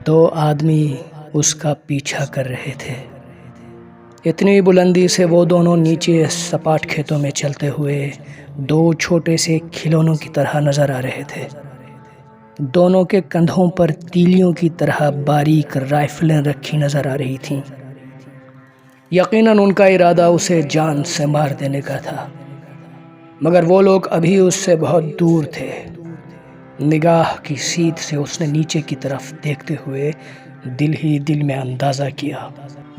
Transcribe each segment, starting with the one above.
دو آدمی اس کا پیچھا کر رہے تھے۔ اتنی بلندی سے وہ دونوں نیچے سپاٹ کھیتوں میں چلتے ہوئے دو چھوٹے سے کھلونوں کی طرح نظر آ رہے تھے۔ دونوں کے کندھوں پر تیلیوں کی طرح باریک رائفلیں رکھی نظر آ رہی تھیں۔ یقیناً ان کا ارادہ اسے جان سے مار دینے کا تھا، مگر وہ لوگ ابھی اس سے بہت دور تھے۔ نگاہ کی سیدھ سے اس نے نیچے کی طرف دیکھتے ہوئے دل ہی دل میں اندازہ کیا،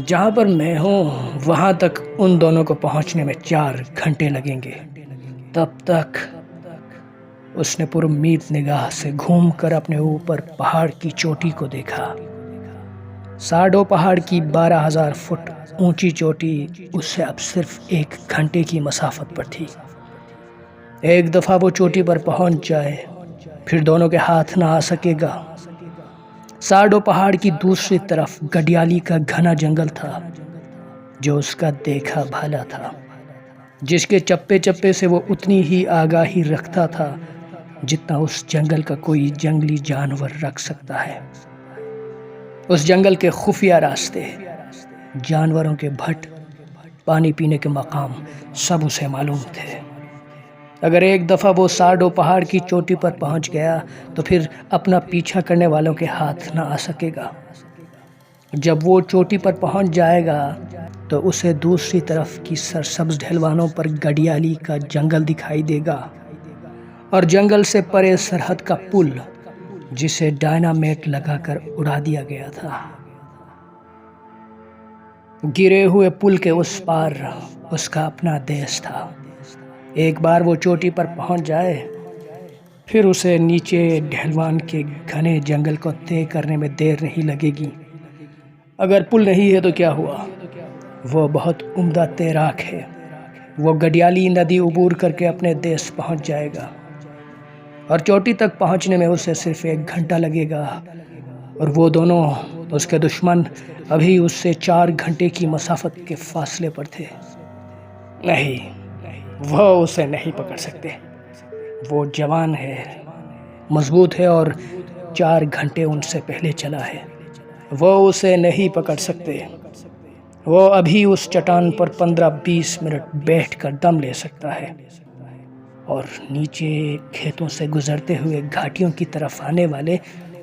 جہاں پر میں ہوں وہاں تک ان دونوں کو پہنچنے میں 4 گھنٹے لگیں گے۔ تب تک اس نے پر امید نگاہ سے گھوم کر اپنے اوپر پہاڑ کی چوٹی کو دیکھا۔ ساڈو پہاڑ کی 12,000 فٹ اونچی چوٹی اس سے اب صرف 1 گھنٹے کی مسافت پر تھی۔ ایک دفعہ وہ چوٹی پر پہنچ جائے پھر دونوں کے ہاتھ نہ آ سکے گا۔ ساڈو پہاڑ کی دوسری طرف گڈیالی کا گھنا جنگل تھا، جو اس کا دیکھا بھالا تھا، جس کے چپے چپے سے وہ اتنی ہی آگاہی رکھتا تھا جتنا اس جنگل کا کوئی جنگلی جانور رکھ سکتا ہے۔ اس جنگل کے خفیہ راستے، جانوروں کے بھٹ، پانی پینے کے مقام سب اسے معلوم تھے۔ اگر ایک دفعہ وہ ساڈو پہاڑ کی چوٹی پر پہنچ گیا تو پھر اپنا پیچھا کرنے والوں کے ہاتھ نہ آ سکے گا۔ جب وہ چوٹی پر پہنچ جائے گا تو اسے دوسری طرف کی سرسبز ڈھلوانوں پر گڈیالی کا جنگل دکھائی دے گا اور جنگل سے پرے سرحد کا پل، جسے ڈائنامیٹ لگا کر اڑا دیا گیا تھا۔ گرے ہوئے پل کے اس پار اس کا اپنا دیس تھا۔ ایک بار وہ چوٹی پر پہنچ جائے پھر اسے نیچے ڈھلوان کے گھنے جنگل کو طے کرنے میں دیر نہیں لگے گی۔ اگر پل نہیں ہے تو کیا ہوا، وہ بہت عمدہ تیراک ہے۔ وہ گڈیالی ندی عبور کر کے اپنے دیس پہنچ جائے گا اور چوٹی تک پہنچنے میں اسے صرف 1 گھنٹہ لگے گا، اور وہ دونوں اس کے دشمن ابھی اس سے 4 گھنٹے کی مسافت کے فاصلے پر تھے۔ نہیں، وہ اسے نہیں پکڑ سکتے۔ وہ جوان ہے، مضبوط ہے اور 4 گھنٹے ان سے پہلے چلا ہے۔ وہ اسے نہیں پکڑ سکتے۔ وہ ابھی اس چٹان پر 15-20 منٹ بیٹھ کر دم لے سکتا ہے اور نیچے کھیتوں سے گزرتے ہوئے گھاٹیوں کی طرف آنے والے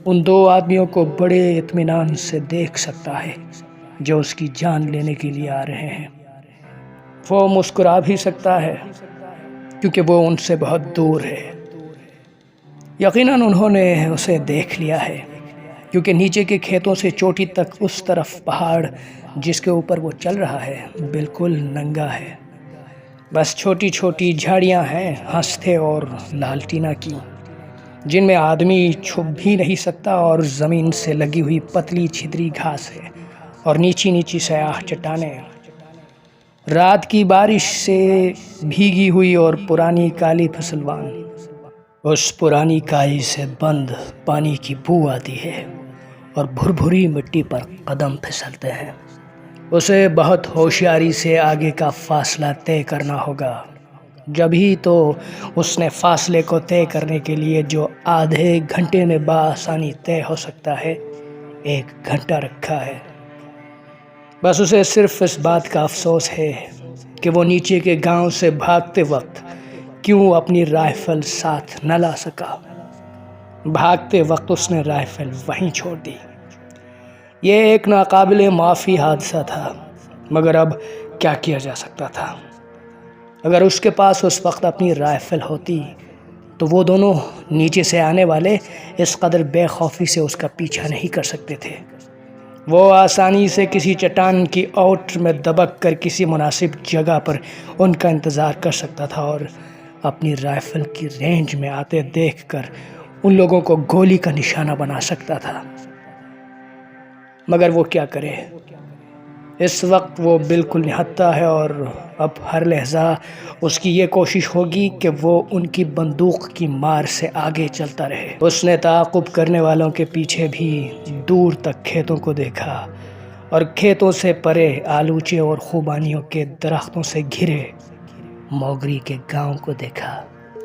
ان 2 آدمیوں کو بڑے اطمینان سے دیکھ سکتا ہے جو اس کی جان لینے کے لیے آ رہے ہیں۔ وہ مسکرا بھی سکتا ہے کیونکہ وہ ان سے بہت دور ہے۔ یقیناً انہوں نے اسے دیکھ لیا ہے، کیونکہ نیچے کے کھیتوں سے چوٹی تک اس طرف پہاڑ جس کے اوپر وہ چل رہا ہے بالکل ننگا ہے۔ بس چھوٹی چھوٹی جھاڑیاں ہیں، ہنستے اور لالٹینا کی، جن میں آدمی چھپ بھی نہیں سکتا، اور زمین سے لگی ہوئی پتلی چھتری گھاس ہے اور نیچی نیچی سیاہ چٹانیں، رات کی بارش سے بھیگی ہوئی اور پرانی کالی پھسلوان۔ اس پرانی کائی سے بند پانی کی بو آتی ہے اور بھربھری مٹی پر قدم پھسلتے ہیں۔ اسے بہت ہوشیاری سے آگے کا فاصلہ طے کرنا ہوگا۔ جبھی تو اس نے فاصلے کو طے کرنے کے لیے جو آدھے گھنٹے میں بآسانی طے ہو سکتا ہے 1 گھنٹہ رکھا ہے۔ بس اسے صرف اس بات کا افسوس ہے کہ وہ نیچے کے گاؤں سے بھاگتے وقت کیوں اپنی رائفل ساتھ نہ لا سکا۔ بھاگتے وقت اس نے رائفل وہیں چھوڑ دی۔ یہ ایک ناقابل معافی حادثہ تھا، مگر اب کیا کیا جا سکتا تھا؟ اگر اس کے پاس اس وقت اپنی رائفل ہوتی تو وہ دونوں نیچے سے آنے والے اس قدر بے خوفی سے اس کا پیچھا نہیں کر سکتے تھے۔ وہ آسانی سے کسی چٹان کی اوٹ میں دبک کر کسی مناسب جگہ پر ان کا انتظار کر سکتا تھا اور اپنی رائفل کی رینج میں آتے دیکھ کر ان لوگوں کو گولی کا نشانہ بنا سکتا تھا۔ مگر وہ کیا کرے؟ اس وقت وہ بالکل نہتھا ہے اور اب ہر لحظہ اس کی یہ کوشش ہوگی کہ وہ ان کی بندوق کی مار سے آگے چلتا رہے۔ اس نے تعاقب کرنے والوں کے پیچھے بھی دور تک کھیتوں کو دیکھا اور کھیتوں سے پرے آلوچے اور خوبانیوں کے درختوں سے گھرے موگری کے گاؤں کو دیکھا۔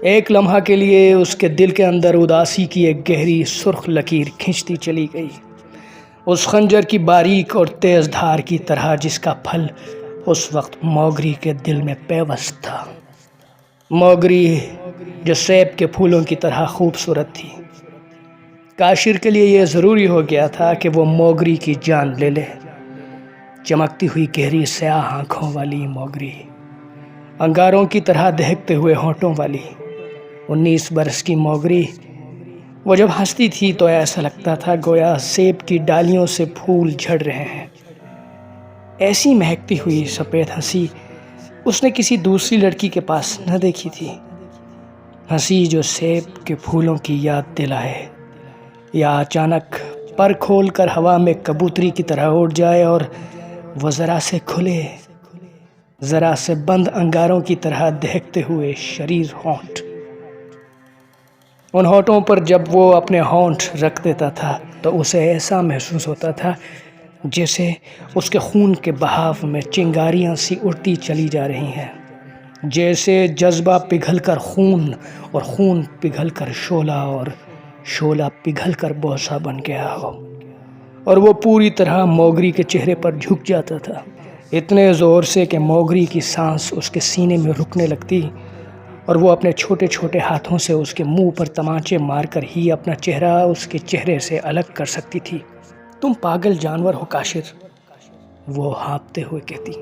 ایک لمحہ کے لیے اس کے دل کے اندر اداسی کی ایک گہری سرخ لکیر کھنچتی چلی گئی۔ اس خنجر کی باریک اور تیز دھار کی طرح جس کا پھل اس وقت موگری کے دل میں پیوست تھا۔ موگری جو سیب کے پھولوں کی طرح خوبصورت تھی۔ کاشر کے لیے یہ ضروری ہو گیا تھا کہ وہ موگری کی جان لے لے۔ چمکتی ہوئی گہری سیاہ آنکھوں والی موگری، انگاروں کی طرح دہکتے ہوئے ہونٹوں والی 19 برس کی موگری، وہ جب ہنستی تھی تو ایسا لگتا تھا گویا سیب کی ڈالیوں سے پھول جھڑ رہے ہیں۔ ایسی مہکتی ہوئی سفید ہنسی اس نے کسی دوسری لڑکی کے پاس نہ دیکھی تھی۔ ہنسی جو سیب کے پھولوں کی یاد دلائے، یا اچانک پر کھول کر ہوا میں کبوتری کی طرح اڑ جائے اور وہ ذرا سے کھلے، ذرا سے بند انگاروں کی طرح دہکتے ہوئے شریر ہونٹ۔ ان ہونٹوں پر جب وہ اپنے ہونٹ رکھ دیتا تھا تو اسے ایسا محسوس ہوتا تھا جیسے اس کے خون کے بہاو میں چنگاریاں سی اڑتی چلی جا رہی ہیں، جیسے جذبہ پگھل کر خون اور خون پگھل کر شعلہ اور شعلہ پگھل کر بوسہ بن گیا ہو، اور وہ پوری طرح موگری کے چہرے پر جھک جاتا تھا، اتنے زور سے کہ موگری کی سانس اس کے سینے میں رکنے لگتی اور وہ اپنے چھوٹے چھوٹے ہاتھوں سے اس کے منہ پر تمانچے مار کر ہی اپنا چہرہ اس کے چہرے سے الگ کر سکتی تھی۔ تم پاگل جانور ہو کاشر، وہ ہانپتے ہوئے کہتی،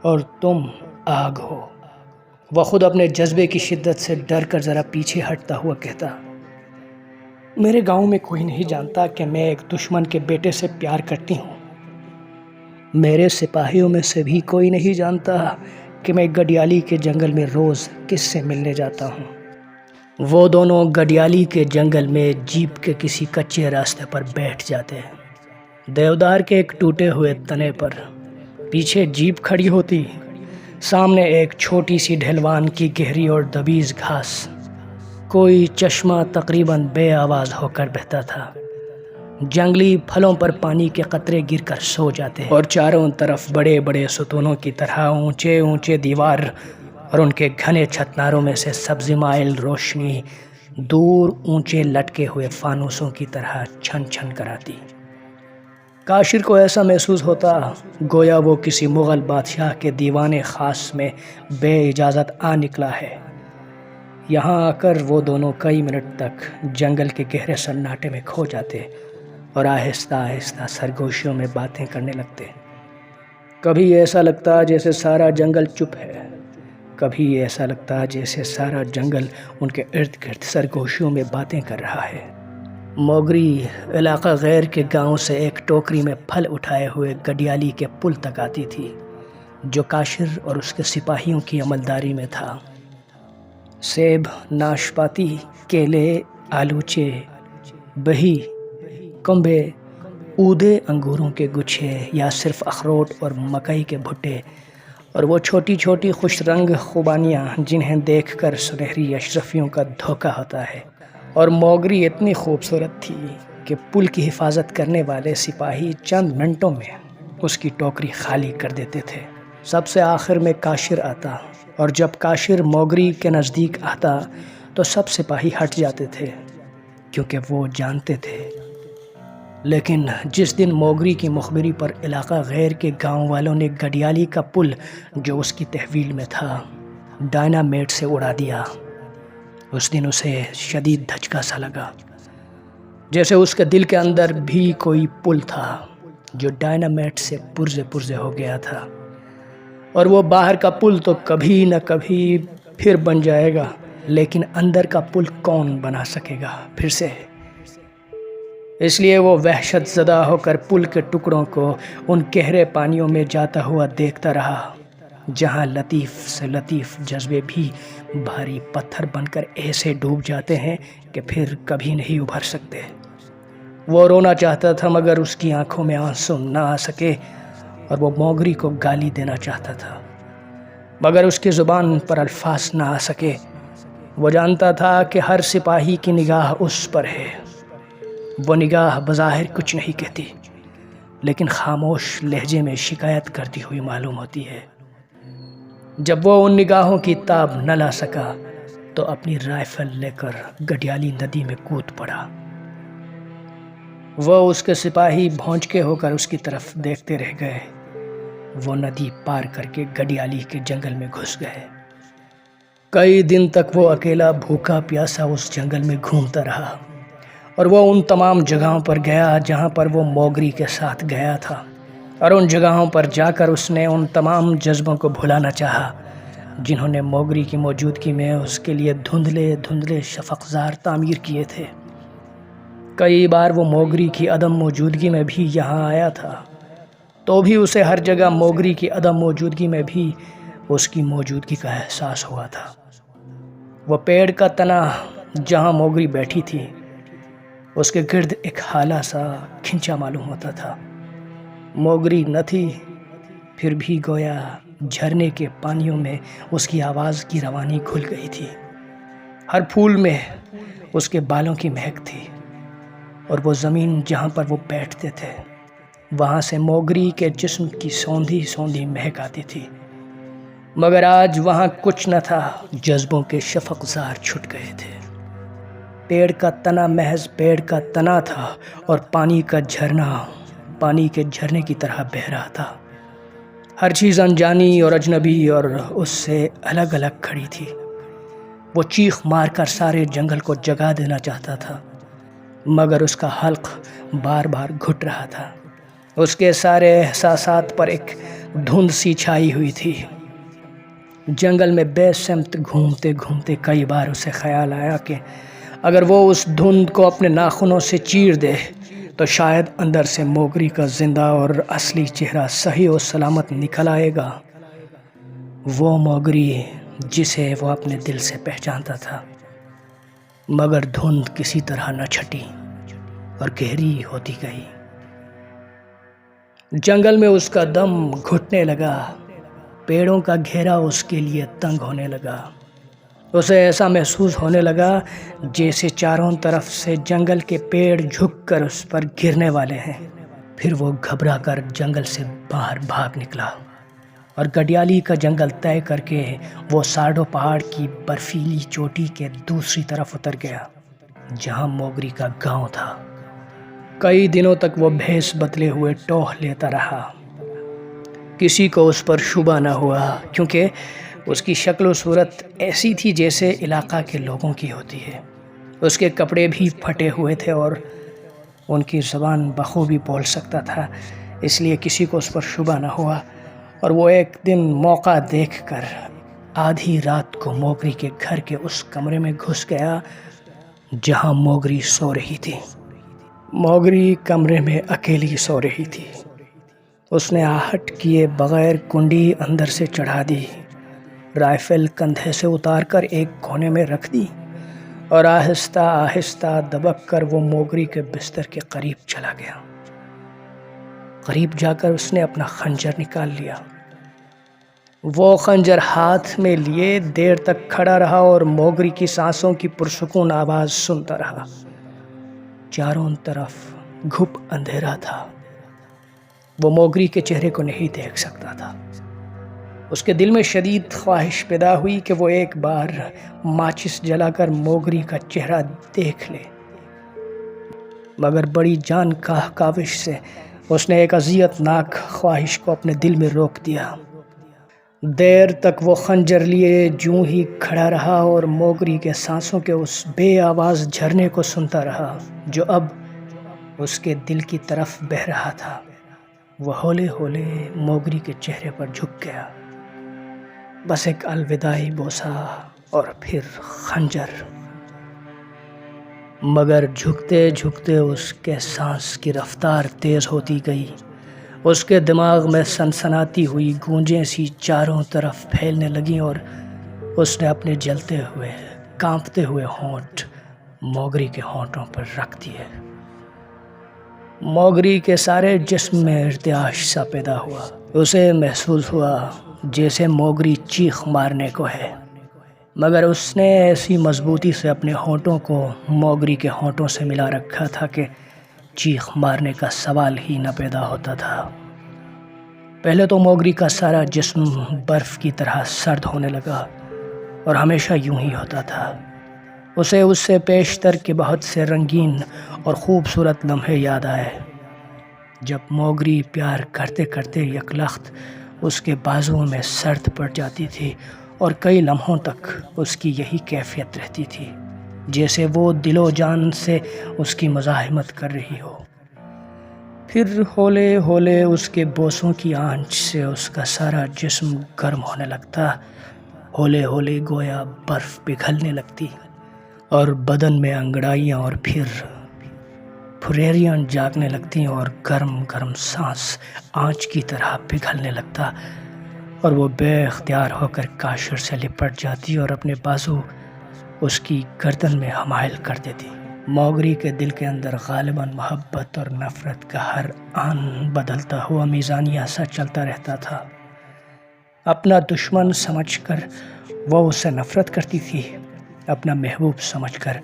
اور تم آگ ہو۔ وہ خود اپنے جذبے کی شدت سے ڈر کر ذرا پیچھے ہٹتا ہوا کہتا، میرے گاؤں میں کوئی نہیں جانتا کہ میں ایک دشمن کے بیٹے سے پیار کرتی ہوں۔ میرے سپاہیوں میں سے بھی کوئی نہیں جانتا کہ میں گڈیالی کے جنگل میں روز کس سے ملنے جاتا ہوں۔ وہ دونوں گڈیالی کے جنگل میں جیپ کے کسی کچے راستے پر بیٹھ جاتے، دیودار کے ایک ٹوٹے ہوئے تنے پر۔ پیچھے جیپ کھڑی ہوتی، سامنے ایک چھوٹی سی ڈھلوان کی گہری اور دبیز گھاس، کوئی چشمہ تقریباً بے آواز ہو کر بہتا تھا۔ جنگلی پھلوں پر پانی کے قطرے گر کر سو جاتے اور چاروں طرف بڑے بڑے ستونوں کی طرح اونچے اونچے دیوار اور ان کے گھنے چھتناروں میں سے سبز مائل روشنی دور اونچے لٹکے ہوئے فانوسوں کی طرح چھن چھن کر آتی۔ کاشر کو ایسا محسوس ہوتا گویا وہ کسی مغل بادشاہ کے دیوان خاص میں بے اجازت آ نکلا ہے۔ یہاں آ کر وہ دونوں کئی منٹ تک جنگل کے گہرے سناٹے میں کھو جاتے اور آہستہ آہستہ سرگوشیوں میں باتیں کرنے لگتے۔ کبھی ایسا لگتا جیسے سارا جنگل چپ ہے، کبھی ایسا لگتا جیسے سارا جنگل ان کے ارد گرد سرگوشیوں میں باتیں کر رہا ہے۔ موگری علاقہ غیر کے گاؤں سے ایک ٹوکری میں پھل اٹھائے ہوئے گڈیالی کے پل تک آتی تھی جو کاشر اور اس کے سپاہیوں کی عملداری میں تھا۔ سیب، ناشپاتی، کیلے، آلوچے، بہی، کمبے، اودے انگوروں کے گچھے یا صرف اخروٹ اور مکئی کے بھٹے، اور وہ چھوٹی چھوٹی خوش رنگ خوبانیاں جنہیں دیکھ کر سنہری اشرفیوں کا دھوکہ ہوتا ہے۔ اور موگری اتنی خوبصورت تھی کہ پل کی حفاظت کرنے والے سپاہی چند منٹوں میں اس کی ٹوکری خالی کر دیتے تھے۔ سب سے آخر میں کاشر آتا، اور جب کاشر موگری کے نزدیک آتا تو سب سپاہی ہٹ جاتے تھے کیونکہ وہ جانتے تھے۔ لیکن جس دن موگری کی مخبری پر علاقہ غیر کے گاؤں والوں نے گڈیالی کا پل جو اس کی تحویل میں تھا ڈائنامیٹ سے اڑا دیا، اس دن اسے شدید دھچکا سا لگا، جیسے اس کے دل کے اندر بھی کوئی پل تھا جو ڈائنامیٹ سے پرزے پرزے ہو گیا تھا، اور وہ باہر کا پل تو کبھی نہ کبھی پھر بن جائے گا، لیکن اندر کا پل کون بنا سکے گا پھر سے؟ اس لیے وہ وحشت زدہ ہو کر پل کے ٹکڑوں کو ان گہرے پانیوں میں جاتا ہوا دیکھتا رہا جہاں لطیف سے لطیف جذبے بھی بھاری پتھر بن کر ایسے ڈوب جاتے ہیں کہ پھر کبھی نہیں ابھر سکتے۔ وہ رونا چاہتا تھا مگر اس کی آنکھوں میں آنسو نہ آ سکے، اور وہ موگری کو گالی دینا چاہتا تھا مگر اس کی زبان پر الفاظ نہ آ سکے۔ وہ جانتا تھا کہ ہر سپاہی کی نگاہ اس پر ہے، وہ نگاہ بظاہر کچھ نہیں کہتی لیکن خاموش لہجے میں شکایت کرتی ہوئی معلوم ہوتی ہے۔ جب وہ ان نگاہوں کی تاب نہ لا سکا تو اپنی رائفل لے کر گڈیالی ندی میں کود پڑا۔ وہ اس کے سپاہی بھونچکے ہو کر اس کی طرف دیکھتے رہ گئے۔ وہ ندی پار کر کے گڈیالی کے جنگل میں گھس گئے۔ کئی دن تک وہ اکیلا بھوکا پیاسا اس جنگل میں گھومتا رہا، اور وہ ان تمام جگہوں پر گیا جہاں پر وہ موگری کے ساتھ گیا تھا، اور ان جگہوں پر جا کر اس نے ان تمام جذبوں کو بھلانا چاہا جنہوں نے موگری کی موجودگی میں اس کے لیے دھندلے دھندلے شفقزار تعمیر کیے تھے۔ کئی بار وہ موگری کی عدم موجودگی میں بھی یہاں آیا تھا، تو بھی اسے ہر جگہ موگری کی عدم موجودگی میں بھی اس کی موجودگی کا احساس ہوا تھا۔ وہ پیڑ کا تنا جہاں موگری بیٹھی تھی، اس کے گرد ایک ہالہ سا کھنچا معلوم ہوتا تھا۔ موگری نہ تھی، پھر بھی گویا جھرنے کے پانیوں میں اس کی آواز کی روانی گھل گئی تھی۔ ہر پھول میں اس کے بالوں کی مہک تھی، اور وہ زمین جہاں پر وہ بیٹھتے تھے وہاں سے موگری کے جسم کی سوندھی سوندھی مہک آتی تھی۔ مگر آج وہاں کچھ نہ تھا، جذبوں کے شفقزار چھٹ گئے تھے۔ پیڑ کا تنا محض پیڑ کا تنا تھا، اور پانی کا جھرنا پانی کے جھرنے کی طرح بہہ رہا تھا۔ ہر چیز انجانی اور اجنبی اور اس سے الگ الگ کھڑی تھی۔ وہ چیخ مار کر سارے جنگل کو جگا دینا چاہتا تھا، مگر اس کا حلق بار بار گھٹ رہا تھا۔ اس کے سارے احساسات پر ایک دھند سی چھائی ہوئی تھی۔ جنگل میں بے سمت گھومتے گھومتے کئی بار اسے خیال آیا کہ اگر وہ اس دھند کو اپنے ناخنوں سے چیر دے تو شاید اندر سے موگری کا زندہ اور اصلی چہرہ صحیح و سلامت نکل آئے گا، وہ موگری جسے وہ اپنے دل سے پہچانتا تھا۔ مگر دھند کسی طرح نہ چھٹی اور گہری ہوتی گئی۔ جنگل میں اس کا دم گھٹنے لگا، پیڑوں کا گھیرا اس کے لیے تنگ ہونے لگا۔ اسے ایسا محسوس ہونے لگا جیسے چاروں طرف سے جنگل کے پیڑ جھک کر اس پر گرنے والے ہیں۔ پھر وہ گھبرا کر جنگل سے باہر بھاگ نکلا، اور گڈیالی کا جنگل طے کر کے وہ ساڈو پہاڑ کی برفیلی چوٹی کے دوسری طرف اتر گیا جہاں موگری کا گاؤں تھا۔ کئی دنوں تک وہ بھیس بدلے ہوئے ٹوہ لیتا رہا۔ کسی کو اس پر شبہ نہ ہوا، کیونکہ اس کی شکل و صورت ایسی تھی جیسے علاقہ کے لوگوں کی ہوتی ہے۔ اس کے کپڑے بھی پھٹے ہوئے تھے اور ان کی زبان بخوبی بول سکتا تھا، اس لیے کسی کو اس پر شبہ نہ ہوا، اور وہ ایک دن موقع دیکھ کر آدھی رات کو موگری کے گھر کے اس کمرے میں گھس گیا جہاں موگری سو رہی تھی۔ موگری کمرے میں اکیلی سو رہی تھی۔ اس نے آہٹ کیے بغیر کنڈی اندر سے چڑھا دی، رائفل کندھے سے اتار کر ایک کونے میں رکھ دی، اور آہستہ آہستہ دبک کر وہ موگری کے بستر کے قریب چلا گیا۔ قریب جا کر اس نے اپنا خنجر نکال لیا۔ وہ خنجر ہاتھ میں لیے دیر تک کھڑا رہا اور موگری کی سانسوں کی پرسکون آواز سنتا رہا۔ چاروں طرف گھپ اندھیرا تھا۔ وہ موگری کے چہرے کو نہیں دیکھ سکتا تھا۔ اس کے دل میں شدید خواہش پیدا ہوئی کہ وہ ایک بار ماچس جلا کر موگری کا چہرہ دیکھ لے، مگر بڑی جان کاوش سے اس نے ایک اذیت ناک خواہش کو اپنے دل میں روک دیا۔ دیر تک وہ خنجر لیے جوں ہی کھڑا رہا اور موگری کے سانسوں کے اس بے آواز جھرنے کو سنتا رہا جو اب اس کے دل کی طرف بہہ رہا تھا۔ وہ ہولے ہولے موگری کے چہرے پر جھک گیا، بس ایک الوداعی بوسہ اور پھر خنجر۔ مگر جھکتے جھکتے اس کے سانس کی رفتار تیز ہوتی گئی۔ اس کے دماغ میں سنسناتی ہوئی گونجیں سی چاروں طرف پھیلنے لگیں، اور اس نے اپنے جلتے ہوئے کانپتے ہوئے ہونٹ موگری کے ہونٹوں پر رکھ دیے۔ موگری کے سارے جسم میں ارتعاش سا پیدا ہوا۔ اسے محسوس ہوا جیسے موگری چیخ مارنے کو ہے، مگر اس نے ایسی مضبوطی سے اپنے ہونٹوں کو موگری کے ہونٹوں سے ملا رکھا تھا کہ چیخ مارنے کا سوال ہی نہ پیدا ہوتا تھا۔ پہلے تو موگری کا سارا جسم برف کی طرح سرد ہونے لگا، اور ہمیشہ یوں ہی ہوتا تھا۔ اسے اس سے پیشتر کے بہت سے رنگین اور خوبصورت لمحے یاد آئے، جب موگری پیار کرتے کرتے یک لخت اس کے بازوؤں میں سرد پڑ جاتی تھی اور کئی لمحوں تک اس کی یہی کیفیت رہتی تھی، جیسے وہ دل و جان سے اس کی مزاحمت کر رہی ہو۔ پھر ہولے ہولے اس کے بوسوں کی آنچ سے اس کا سارا جسم گرم ہونے لگتا، ہولے ہولے گویا برف پگھلنے لگتی اور بدن میں انگڑائیاں اور پھر پھریریاں جاگنے لگتی اور گرم گرم سانس آنچ کی طرح پگھلنے لگتا، اور وہ بے اختیار ہو کر کاشر سے لپٹ جاتی اور اپنے بازو اس کی گردن میں حمائل کر دیتی۔ موگری کے دل کے اندر غالباً محبت اور نفرت کا ہر آن بدلتا ہوا میزانیہ سا چلتا رہتا تھا۔ اپنا دشمن سمجھ کر وہ اس سے نفرت کرتی تھی، اپنا محبوب سمجھ کر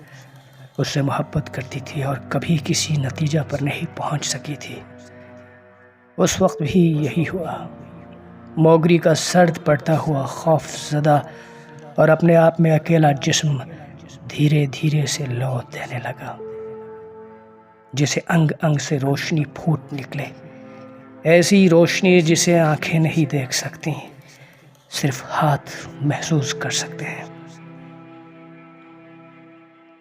اس سے محبت کرتی تھی، اور کبھی کسی نتیجہ پر نہیں پہنچ سکی تھی۔ اس وقت بھی یہی ہوا۔ موگری کا سرد پڑتا ہوا خوف زدہ اور اپنے آپ میں اکیلا جسم دھیرے دھیرے سے لو دینے لگا، جسے انگ انگ سے روشنی پھوٹ نکلے، ایسی روشنی جسے آنکھیں نہیں دیکھ سکتی، صرف ہاتھ محسوس کر سکتے ہیں۔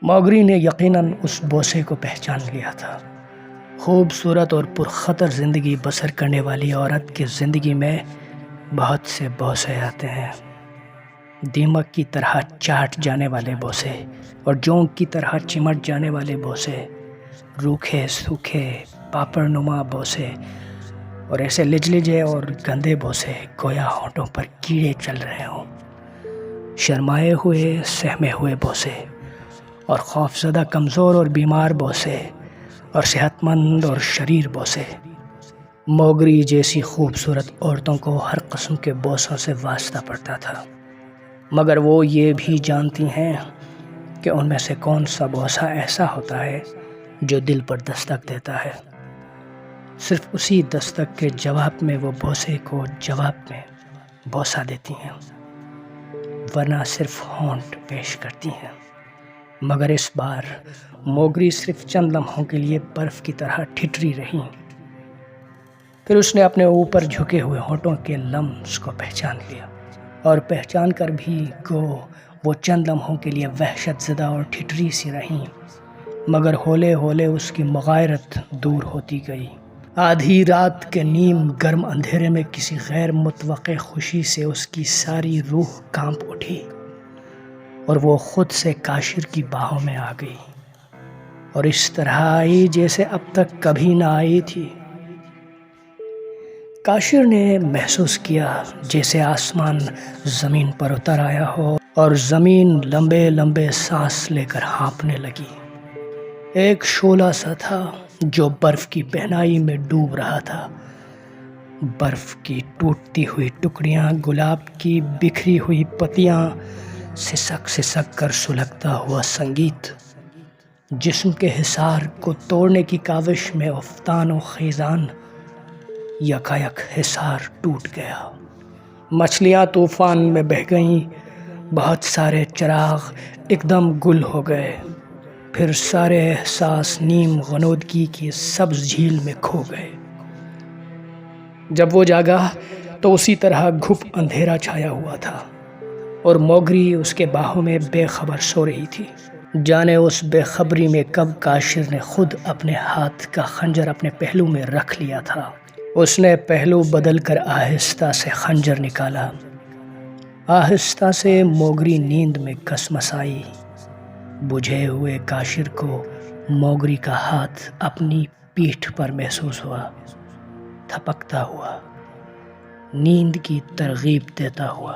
موگری نے یقیناً اس بوسے کو پہچان لیا تھا۔ خوبصورت اور پرخطر زندگی بسر کرنے والی عورت کی زندگی میں بہت سے بوسے آتے ہیں، دیمک کی طرح چاٹ جانے والے بوسے اور جونک کی طرح چمٹ جانے والے بوسے، روکھے سوکھے پاپڑ نما بوسے، اور ایسے لجلجے اور گندے بوسے گویا ہونٹوں پر کیڑے چل رہے ہوں، شرمائے ہوئے سہمے ہوئے بوسے، اور خوفزدہ کمزور اور بیمار بوسے، اور صحت مند اور شریر بوسے۔ موگری جیسی خوبصورت عورتوں کو ہر قسم کے بوسوں سے واسطہ پڑتا تھا، مگر وہ یہ بھی جانتی ہیں کہ ان میں سے کون سا بوسہ ایسا ہوتا ہے جو دل پر دستک دیتا ہے۔ صرف اسی دستک کے جواب میں وہ بوسے کو جواب میں بوسہ دیتی ہیں، ورنہ صرف ہونٹ پیش کرتی ہیں۔ مگر اس بار موگری صرف چند لمحوں کے لیے برف کی طرح ٹھٹری رہی، پھر اس نے اپنے اوپر جھکے ہوئے ہونٹوں کے لمس کو پہچان لیا، اور پہچان کر بھی وہ چند لمحوں کے لیے وحشت زدہ اور ٹھٹری سی رہیں، مگر ہولے ہولے اس کی مغایرت دور ہوتی گئی۔ آدھی رات کے نیم گرم اندھیرے میں کسی غیر متوقع خوشی سے اس کی ساری روح کانپ اٹھی، اور وہ خود سے کاشر کی باہوں میں آ گئی، اور اس طرح آئی جیسے اب تک کبھی نہ آئی تھی۔ کاشر نے محسوس کیا جیسے آسمان زمین پر اتر آیا ہو اور زمین لمبے لمبے سانس لے کر ہانپنے لگی۔ ایک شعلہ سا تھا جو برف کی بہنائی میں ڈوب رہا تھا، برف کی ٹوٹتی ہوئی ٹکڑیاں، گلاب کی بکھری ہوئی پتیاں، سسک سسک کر سلگتا ہوا سنگیت۔ جسم کے حصار کو توڑنے کی کاوش میں افتان و خیزان، یکایک حصار ٹوٹ گیا، مچھلیاں طوفان میں بہہ گئیں، بہت سارے چراغ ایک دم گل ہو گئے، پھر سارے احساس نیم غنودگی کی سبز جھیل میں کھو گئے۔ جب وہ جاگا تو اسی طرح گھپ اندھیرا چھایا ہوا تھا، اور موگری اس کے باہوں میں بے خبر سو رہی تھی۔ جانے اس بے خبری میں کب کاشر نے خود اپنے ہاتھ کا خنجر اپنے پہلو میں رکھ لیا تھا۔ اس نے پہلو بدل کر آہستہ سے خنجر نکالا، آہستہ سے موگری نیند میں کسمسائی۔ بجھے ہوئے کاشر کو موگری کا ہاتھ اپنی پیٹھ پر محسوس ہوا، تھپکتا ہوا، نیند کی ترغیب دیتا ہوا،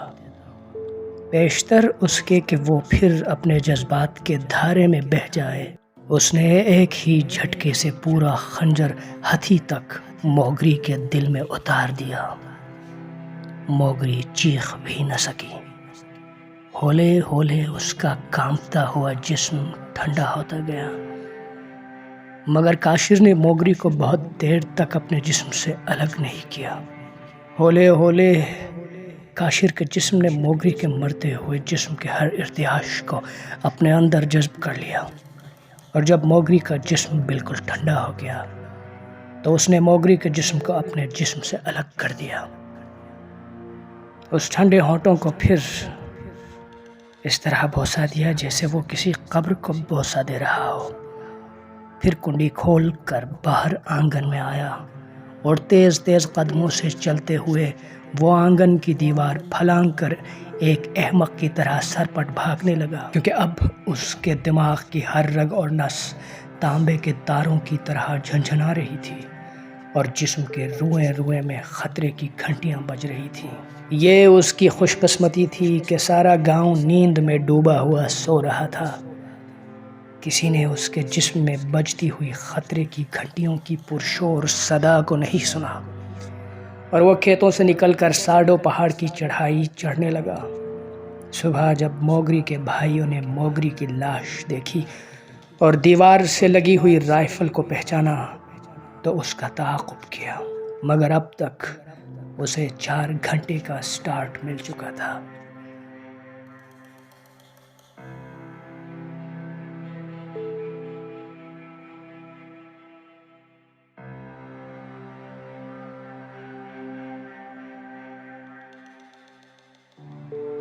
بیشتر اس کے کہ وہ پھر اپنے جذبات کے دھارے میں بہہ جائے۔ اس نے ایک ہی جھٹکے سے پورا خنجر ہتھی تک موگری کے دل میں اتار دیا۔ موگری چیخ بھی نہ سکی۔ ہولے ہولے اس کا کانپتا ہوا جسم ٹھنڈا ہوتا گیا، مگر کاشر نے موگری کو بہت دیر تک اپنے جسم سے الگ نہیں کیا۔ ہولے ہولے کاشر کے جسم نے موگری کے مرتے ہوئے جسم کے ہر ارتعاش کو اپنے اندر جذب کر لیا، اور جب موگری کا جسم بالکل ٹھنڈا ہو گیا تو اس نے موگری کے جسم کو اپنے جسم سے الگ کر دیا۔ اس ٹھنڈے ہونٹوں کو پھر اس طرح بوسہ دیا جیسے وہ کسی قبر کو بوسہ دے رہا ہو، پھر کنڈی کھول کر باہر آنگن میں آیا اور تیز تیز قدموں سے چلتے ہوئے وہ آنگن کی دیوار پھلانگ کر ایک احمق کی طرح سرپٹ بھاگنے لگا، کیونکہ اب اس کے دماغ کی ہر رگ اور نس تانبے کے تاروں کی طرح جھنجھنا رہی تھی اور جسم کے روئیں روئیں میں خطرے کی گھنٹیاں بج رہی تھیں۔ یہ اس کی خوش قسمتی تھی کہ سارا گاؤں نیند میں ڈوبا ہوا سو رہا تھا۔ کسی نے اس کے جسم میں بجتی ہوئی خطرے کی گھنٹیوں کی پرشور صدا کو نہیں سنا، اور وہ کھیتوں سے نکل کر ساڈو پہاڑ کی چڑھائی چڑھنے لگا۔ صبح جب موگری کے بھائیوں نے موگری کی لاش دیکھی اور دیوار سے لگی ہوئی رائفل کو پہچانا تو اس کا تعاقب کیا، مگر اب تک اسے 4 گھنٹے کا سٹارٹ مل چکا تھا۔